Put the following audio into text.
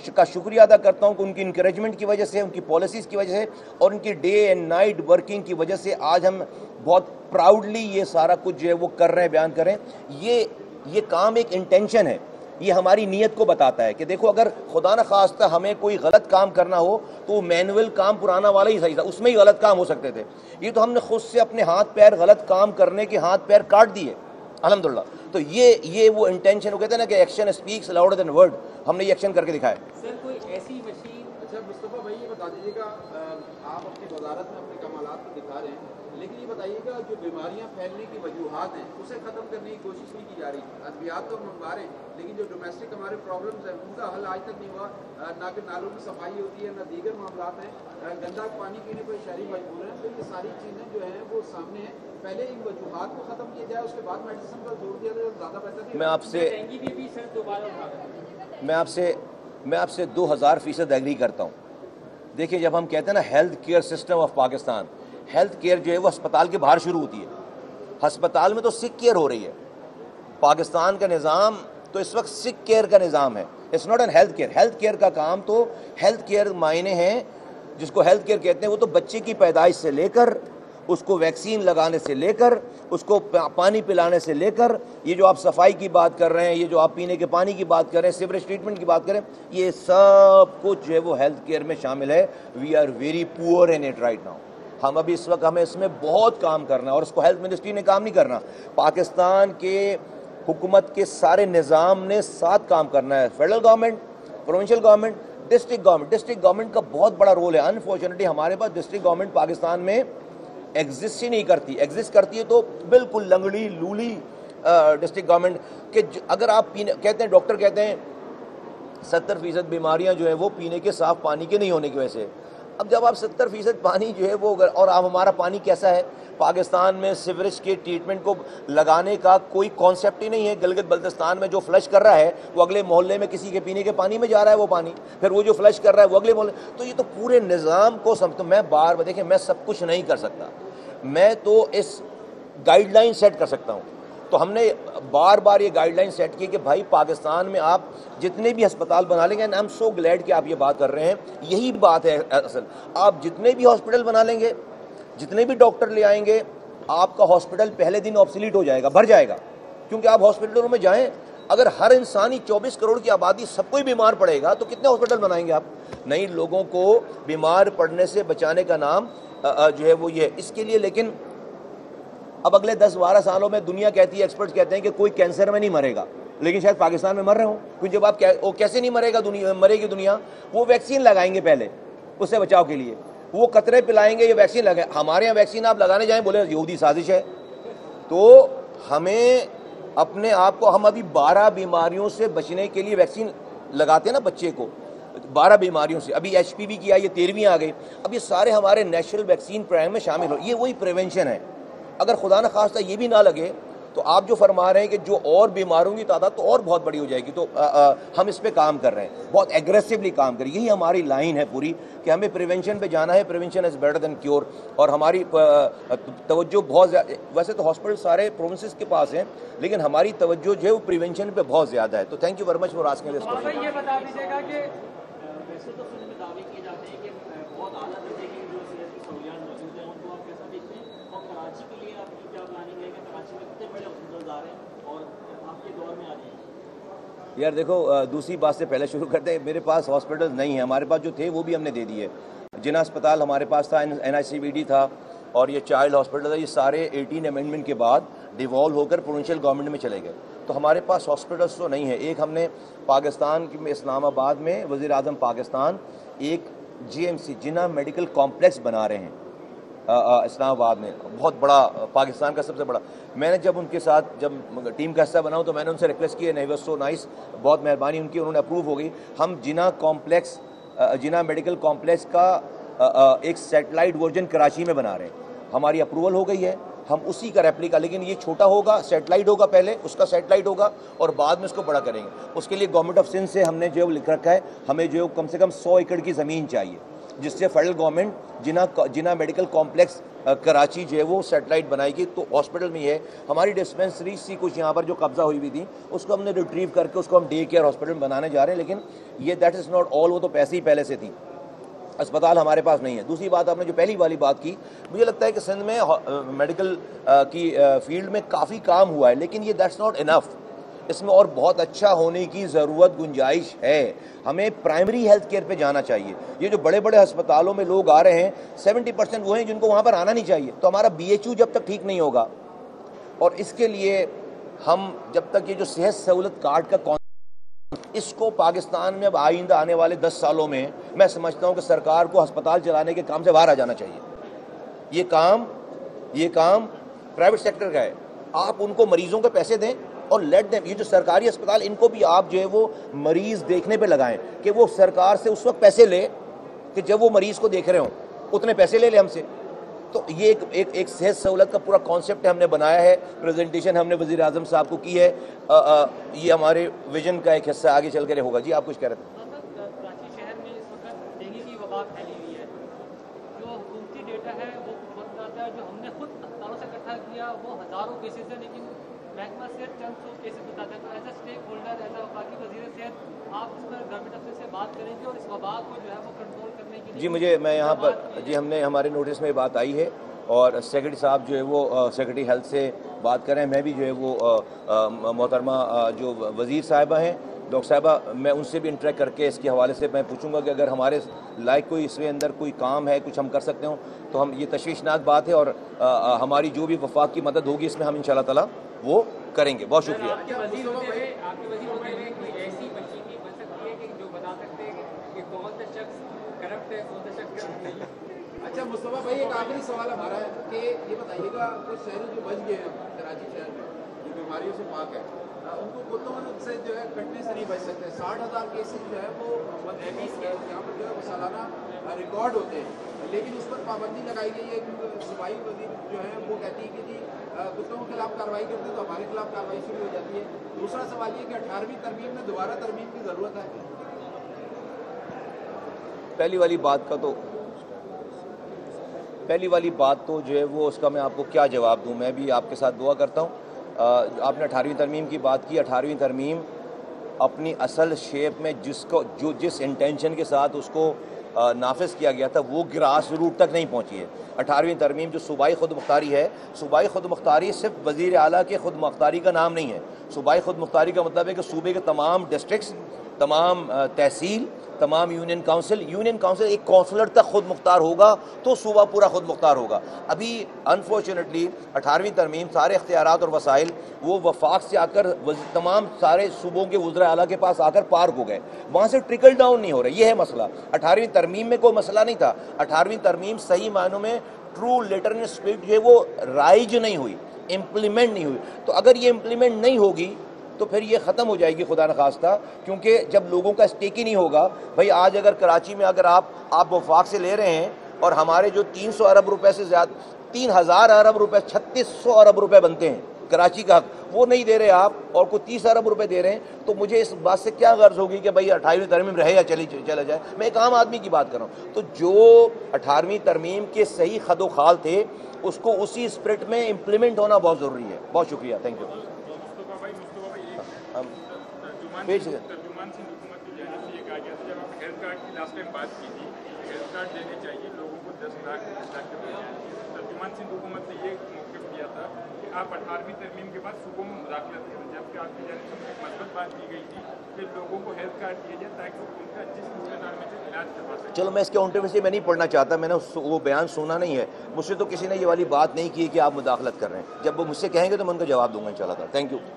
का शुक्रिया अदा करता हूं कि उनकी इंकरेजमेंट की वजह से, उनकी पॉलिसीज़ की वजह से और उनकी डे एंड नाइट वर्किंग की वजह से आज हम बहुत प्राउडली ये सारा कुछ जो है वो कर रहे हैं, बयान कर रहे हैं। ये काम एक इंटेंशन है, ये हमारी नीयत को बताता है कि देखो अगर खुदा न खास्ता हमें कोई गलत काम करना हो तो मैनुअल काम पुराना वाला ही सही था, उसमें ही गलत काम हो सकते थे। ये तो हमने खुद से अपने हाथ पैर गलत काम करने के हाथ पैर काट दिए अल्हम्दुलिल्लाह। तो ये वो इंटेंशन, वो कहते हैं ना कि action speaks louder than word, हमने ये एक्शन करके दिखाया। सर कोई ऐसी मशीन, अच्छा मुस्तफ़ा भाई ये बता दीजिएगा, आप अपनी वजारत में अपने कमालात को दिखा रहे हैं, लेकिन ये बताइएगा जो बीमारियां फैलने की वजूहात हैं उसे ख़त्म करने की कोशिश नहीं की जा रही। अद्वियात तो मंगवा रहे हैं, लेकिन जो डोमेस्टिक हमारे प्रॉब्लम्स हैं उनका हल आज तक नहीं हुआ। ना कि नालों की सफाई होती है, ना दीगर मामलात हैं, गंदा पानी पीने पर शहरी मजबूर हैं। तो ये सारी चीज़ें जो हैं वो सामने हैं। पहले इन वजूहात को ख़त्म किया जाए, उसके बाद मेडिसिन पर जोर दिया जाए, ज़्यादा बेहतर नहीं। मैं आपसे 2000% एग्री करता हूँ। देखिए जब हम कहते हैं ना health care system of Pakistan, health care जो है वो अस्पताल के बाहर शुरू होती है। अस्पताल में तो सिक केयर हो रही है। पाकिस्तान का निज़ाम तो इस वक्त सिक केयर का निज़ाम है, it's not an health care. Health care का काम तो, हेल्थ केयर मायने हैं जिसको हेल्थ केयर कहते हैं, वो तो बच्चे की पैदाइश से लेकर उसको वैक्सीन लगाने से लेकर उसको पानी पिलाने से लेकर, ये जो आप सफाई की बात कर रहे हैं, ये जो आप पीने के पानी की बात कर रहे हैं, सीवरेज ट्रीटमेंट की बात करें, ये सब कुछ जो है वो हेल्थ केयर में शामिल है। We are very poor in it right now. हम अभी इस वक्त हमें इसमें बहुत काम करना है और उसको हेल्थ मिनिस्ट्री ने काम नहीं करना, पाकिस्तान के हुकूमत के सारे निज़ाम ने साथ काम करना है। Federal government, provincial government, district government. District government का बहुत बड़ा रोल है। अनफॉर्चुनेटली हमारे पास डिस्ट्रिक्ट गवर्नमेंट पाकिस्तान में एग्जिस्ट ही नहीं करती। एग्जिस्ट करती है तो बिल्कुल लंगड़ी लूली डिस्ट्रिक्ट गवर्नमेंट के। अगर आप पीने कहते हैं, डॉक्टर कहते हैं 70% बीमारियां जो है वो पीने के साफ पानी के नहीं होने की वजह से। अब जब आप 70% पानी जो है वो, और आप हमारा पानी कैसा है, पाकिस्तान में सीवरेज के ट्रीटमेंट को लगाने का कोई कॉन्सेप्ट ही नहीं है। गिलगित बल्तिस्तान में जो फ्लश कर रहा है वो अगले मोहल्ले में किसी के पीने के पानी में जा रहा है वो पानी, फिर वो जो फ्लश कर रहा है वो अगले मोहल्ले। तो ये तो पूरे निज़ाम को समझता हूँ। मैं बार बार देखिए, मैं सब कुछ नहीं कर सकता, मैं तो इस गाइडलाइन सेट कर सकता हूँ। तो हमने बार बार ये गाइडलाइन सेट की कि भाई पाकिस्तान में आप जितने भी अस्पताल बना लेंगे, and I am so glad कि आप ये बात कर रहे हैं, यही बात है असल। आप जितने भी हॉस्पिटल बना लेंगे, जितने भी डॉक्टर ले आएंगे, आपका हॉस्पिटल पहले दिन ऑब्सोलीट हो जाएगा, भर जाएगा। क्योंकि आप हॉस्पिटलों में जाएं, अगर हर इंसान ही 24 करोड़ की आबादी सब कोई बीमार पड़ेगा तो कितने हॉस्पिटल बनाएंगे आप? नहीं, लोगों को बीमार पड़ने से बचाने का नाम जो है वो ये इसके लिए। लेकिन अब अगले 10-12 सालों में दुनिया कहती है, एक्सपर्ट्स कहते हैं कि कोई कैंसर में नहीं मरेगा, लेकिन शायद पाकिस्तान में मर रहे हो। क्योंकि जब आप वो कैसे नहीं मरेगा मरेगी दुनिया, वो वैक्सीन लगाएंगे पहले उससे बचाव के लिए, वो कतरे पिलाएंगे, ये वैक्सीन लगाए। हमारे यहाँ वैक्सीन आप लगाने जाएं, बोले यहूदी साजिश है। तो हमें अपने आप को, हम अभी 12 बीमारियों से बचने के लिए वैक्सीन लगाते हैं ना बच्चे को, 12 बीमारियों से। अभी HPV की आई, ये 13वीं आ गई। अब ये सारे हमारे नेशनल वैक्सीन प्रोग्राम में शामिल हो। ये वही प्रिवेंशन है। अगर खुदा न खास्ता ये भी ना लगे तो आप जो फरमा रहे हैं कि जो और बीमारों की तादाद तो और बहुत बड़ी हो जाएगी। तो हम इस पे काम कर रहे हैं, बहुत एग्रेसिवली काम कर रहे हैं। यही हमारी लाइन है पूरी कि हमें प्रिवेंशन पे जाना है। Prevention is better than cure. और हमारी तवज्जो बहुत ज़्यादा, वैसे तो हॉस्पिटल सारे प्रोविंसेस के पास हैं, लेकिन हमारी तवज्जो जो है वो प्रिवेंशन पे बहुत ज़्यादा है। तो thank you very much for asking this question. ये बता दीजिएगा कि वैसे तो फिल्म में दावे किए जाते हैं कि बहुत आला दर्जे की जो सेहत की सहूलियात मौजूद हैं, उनको आप कैसा देखते हैं? और कराची के लिए आपकी क्या प्लानिंग है कि कराची में कितने बड़े हॉस्पिटल आ रहे हैं और आपके दौर में आ रहे हैं? यार देखो, दूसरी बात से पहले शुरू करते हैं। मेरे पास हॉस्पिटल नहीं है, हमारे पास जो थे वो भी हमने दे दिए। जिना अस्पताल हमारे पास था, NICVD था, और ये चाइल्ड हॉस्पिटल था, ये सारे 18 अमेंडमेंट के बाद डिवॉल्व होकर प्रोविंशियल गवर्नमेंट में चले गए। तो हमारे पास हॉस्पिटल्स तो नहीं है। एक हमने पाकिस्तान में इस्लामाबाद में वज़ीर आज़म पाकिस्तान एक GMC जिना मेडिकल कॉम्प्लेक्स बना रहे हैं इस्लामाबाद में, बहुत बड़ा, पाकिस्तान का सबसे बड़ा। मैंने जब उनके साथ जब टीम का हिस्सा बनाऊँ तो मैंने उनसे रिक्वेस्ट की, नहीं वाज सो नाइस, बहुत मेहरबानी उनकी, उन्होंने अप्रूव हो गई। हम जिना मेडिकल कॉम्प्लेक्स का एक सैटेलाइट वर्जन कराची में बना रहे हैं, हमारी अप्रूवल हो गई है। हम उसी का रेप्लिका, लेकिन ये छोटा होगा, सैटेलाइट होगा, पहले उसका सैटेलाइट होगा और बाद में उसको बड़ा करेंगे। उसके लिए गवर्नमेंट ऑफ सिंध से हमने जो लिख रखा है, हमें जो कम से कम 100 एकड़ की ज़मीन चाहिए। जिससे फेडरल गवर्नमेंट जिना मेडिकल कॉम्प्लेक्स कराची जो है वो सेटेलाइट बनाएगी। तो हॉस्पिटल में है हमारी डिस्पेंसरी सी कुछ यहाँ पर जो कब्जा हुई हुई थी उसको हमने रिट्रीव करके उसको हम डे केयर हॉस्पिटल बनाने जा रहे हैं। लेकिन ये दैट इज़ नॉट ऑल, वो तो पैसे ही पहले से थी, अस्पताल हमारे पास नहीं है। दूसरी बात, आपने जो पहली वाली बात की, मुझे लगता है कि सिंध में मेडिकल की फील्ड में काफ़ी काम हुआ है, लेकिन ये दैट्स नॉट इनफ। इसमें और बहुत अच्छा होने की ज़रूरत, गुंजाइश है। हमें प्राइमरी हेल्थ केयर पे जाना चाहिए। ये जो बड़े बड़े अस्पतालों में लोग आ रहे हैं 70% वो हैं जिनको वहाँ पर आना नहीं चाहिए। तो हमारा BHU जब तक ठीक नहीं होगा, और इसके लिए हम जब तक ये जो सेहत सहूलत कार्ड का इसको पाकिस्तान में अब आइंदा आने वाले 10 सालों में मैं समझता हूँ कि सरकार को अस्पताल चलाने के काम से बाहर आ जाना चाहिए। ये काम प्राइवेट सेक्टर का है। आप उनको मरीजों के पैसे दें और लेट देम। ये जो सरकारी अस्पताल, इनको भी आप जो है वो मरीज देखने पे लगाएं कि वो सरकार से उस वक्त पैसे ले कि जब वो मरीज को देख रहे हों, उतने पैसे ले हमसे। तो ये एक सेहत सहूलत का पूरा कॉन्सेप्ट हमने बनाया है। प्रेजेंटेशन हमने वज़ीर आज़म साहब को की है। ये हमारे विजन का एक हिस्सा आगे चल कर होगा। जी, आप कुछ कह रहे थे? कराची शहर में इस वक्त डेंगू की वबा फैली हुई है। जो हुकूमती डेटा है वो बताता है, जो हमने खुद अस्पतालों से इकट्ठा किया वो हज़ारों केसेस है, लेकिन महकमा सेहत चंद सौ केसेस बताता है। तो as a stakeholder, as a वफाकी वज़ीर सेहत, आप इस पर गवर्नमेंट अफसर से बात करेंगे और इस वबा को जो है वो कंट्रोल करने के लिए? मैं यहाँ पर हमने हमारे नोटिस में बात आई है और सेक्रेटरी साहब जो है वो सेक्रेटरी हेल्थ से बात करें। मैं भी जो है वो मोहतरमा जो वज़ीर साहिबा हैं, डॉक्टर साहिबा, मैं उनसे भी इंटरेक्ट करके इसके हवाले से मैं पूछूंगा कि अगर हमारे लायक कोई इसके अंदर कोई काम है, कुछ हम कर सकते हो तो हम, ये तशवीशनाक बात है और हमारी जो भी वफाक की मदद होगी इसमें हम इंशाल्लाह ताला वो करेंगे। बहुत शुक्रिया। अच्छा मुस्तफा भाई, एक आखिरी सवाल हमारा है कि ये बताइएगा, कुछ शहर जो बच गए हैं कराची शहर में जो बीमारियों से पाक है, उनको कुत्तों से जो है कटने से नहीं बच सकते। 60,000 केसेस जो है वो यहाँ पर जो है वो सालाना रिकॉर्ड होते हैं, लेकिन उस पर पाबंदी लगाई गई है। सूबाई वजीर जो है वो कहती है कि जी कुत्तों के खिलाफ कार्रवाई करते हैं तो हमारे खिलाफ कार्रवाई शुरू हो जाती है। दूसरा सवाल ये कि 18वीं तरमीम में दोबारा तरमीम की ज़रूरत है? पहली वाली बात तो जो है वो उसका मैं आपको क्या जवाब दूं। मैं भी आपके साथ दुआ करता हूं। आपने 18वीं तरमीम की बात की। 18वीं तरमीम अपनी असल शेप में जिस इंटेंशन के साथ उसको नाफिज किया गया था वो ग्रास रूट तक नहीं पहुंची है। 18वीं तरमीम जो सूबाई खुद मुख्तारी है, सूबाई खुद मुख्तारी सिर्फ वज़ीर आला के खुद मुख्तारी का नाम नहीं है। सूबाई खुद मुख्तारी का मतलब है कि सूबे के तमाम डिस्ट्रिक्ट्स, तमाम तहसील, तमाम यूनियन काउंसिल एक काउंसलर तक खुद मुख्तार होगा तो सूबा पूरा खुद मुख्तार होगा। अभी अनफॉर्चुनेटली 18वीं तरमीम सारे इख्तियारात और वसाइल वो वफाक से आकर तमाम सारे सूबों के वज़ीर आला के पास आकर पार्क हो गए, वहाँ से ट्रिकल डाउन नहीं हो रहा। ये है मसला। 18वीं तरमीम में कोई मसला नहीं था। 18वीं तरमीम सही मायनों में ट्रू लेटर इन स्पिरिट जो है वो राइज नहीं हुई, इम्प्लीमेंट नहीं हुई। तो अगर ये इम्प्लीमेंट नहीं होगी तो फिर ये ख़त्म हो जाएगी खुदा न खास्ता, क्योंकि जब लोगों का स्टेक ही नहीं होगा। भाई आज अगर कराची में अगर आप वफाक से ले रहे हैं और हमारे जो 300 अरब रुपए से ज़्यादा 3000 अरब रुपए 3600 अरब रुपए बनते हैं कराची का हक, वो नहीं दे रहे आप और कोई 30 अरब रुपए दे रहे हैं, तो मुझे इस बात से क्या गर्ज होगी कि भाई 18वीं तरमीम रहे या चला जाए। मैं एक आम आदमी की बात कर रहा हूँ। तो जो 18वीं तरमीम के सही खदो खाल थे उसको उसी स्पिरिट में इम्प्लीमेंट होना बहुत ज़रूरी है। बहुत शुक्रिया, थैंक यू। तर्जुमान सिंध हुकूमत की जानिब से ये कहा गया था, जब आप हेल्थ कार्ड की लास्ट टाइम बात की थी, हेल्थ कार्ड देने चाहिए लोगों को 10 लाख के बजाय। तर्जुमान सिंध हुकूमत ने ये मौक़िफ़ किया था कि आप 18वीं तरमीम के बाद सूबों में मुदाखलत करें, जबकि आपकी जानिब से एक मज़बूत बात की गई थी कि लोगों को हेल्थ कार्ड दिया जाए ताकि उनका जिस अस्पताल में से इलाज करवा सकें। चलो, मैं इसके कॉन्ट्रोवर्सी में नहीं पढ़ना चाहता, मैंने वो बयान सुना नहीं है। मुझसे तो किसी ने ये वाली बात नहीं की कि आप मुदाखलत कर रहे हैं। जब वो मुझसे कहेंगे तो मैं उनका जवाब दूंगा इंशाल्लाह। Thank you.